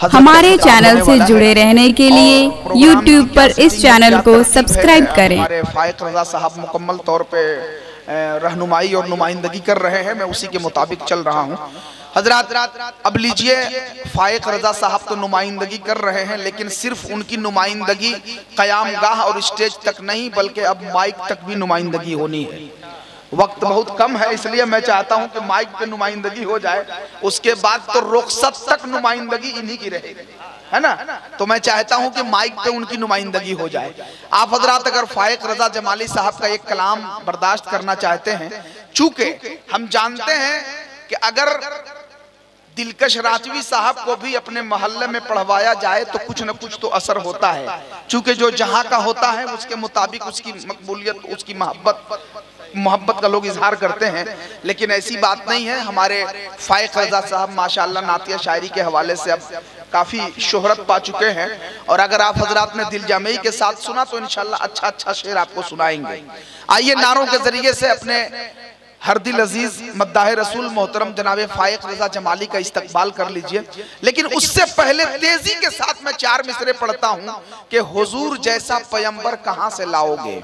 हमारे चैनल से जुड़े रहने के लिए YouTube पर इस चैनल को सब्सक्राइब करें। हमारे फाइक रजा साहब मुकम्मल तौर पे रहनुमाई और नुमाइंदगी कर रहे हैं, मैं उसी के मुताबिक चल रहा हूँ। हजरात अब लीजिए, फाइक रजा साहब तो नुमाइंदगी कर रहे हैं, लेकिन सिर्फ उनकी नुमाइंदगी क़यामगाह और स्टेज तक नहीं, बल्कि अब माइक तक भी नुमाइंदगी होनी है। वक्त बहुत कम है, इसलिए मैं चाहता हूं कि माइक पे नुमाइंदगी हो जाए, उसके बाद तो रुखसत तक नुमाइंदगी इन्हीं की रहेगी, है ना। तो मैं चाहता हूं कि माइक पे उनकी नुमाइंदगी हो जाए। आप हजरात अगर फाइक रजा जमाली साहब का एक कलाम बर्दाश्त करना चाहते हैं, चूंकि हम जानते हैं कि अगर दिलकश राजवी साहब को भी अपने मोहल्ले में पढ़वाया जाए तो कुछ न कुछ तो असर होता है, चूंकि जो जहां का होता है उसके मुताबिक उसकी मकबूलियत, उसकी मोहब्बत का लोग इजहार करते हैं। लेकिन ऐसी बात नहीं है। हमारे फाइक रजा साहब माशाअल्लाह नातिया शायरी के हवाले से अब काफ़ी शोहरत पा चुके हैं, और अगर आप हजरात ने दिल जामई के साथ सुना तो इंशाअल्लाह अच्छा शेर आपको सुनाएंगे। आइए नारों के जरिए से अपने हर दिल अजीज मद्दाह रसूल मोहतरम जनाब फाइक रजा जमाली का इस्तकबाल कर लीजिए। लेकिन उससे पहले तेजी के साथ मैं 4 मिसरे पढ़ता हूँ कि हुजूर जैसा पैगंबर कहाँ से लाओगे।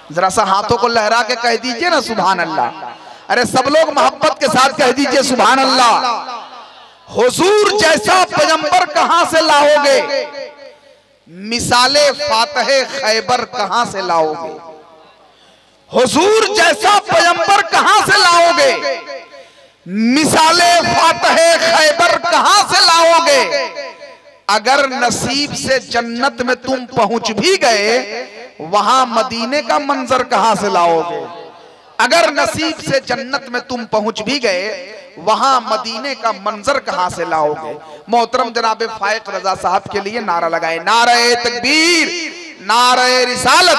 जरा सा हाथों को लहरा के कह दीजिए ना सुभान अल्लाह। अरे सब लोग मोहब्बत के साथ कह दीजिए सुभान अल्लाह। हुजूर जैसा पैगंबर कहां से लाओगे, मिसाले फातहे खैबर कहां से लाओगे। हुजूर जैसा पैगंबर कहां से लाओगे, मिसाले फातहे खैबर कहां से लाओगे। अगर नसीब से जन्नत में तुम पहुंच भी गए, वहां मदीने का मंजर कहां से लाओगे। अगर नसीब से जन्नत में तुम पहुंच भी गए, वहां मदीने का मंजर कहां से लाओगे। मोहतरम जनाब फाइक रजा साहब के लिए नारा लगाए, नारे तकबीर, नारे रिसालत।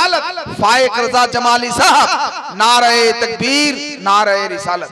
फाइक रजा जमाली साहब, नारे तकबीर, नारे रिसालत।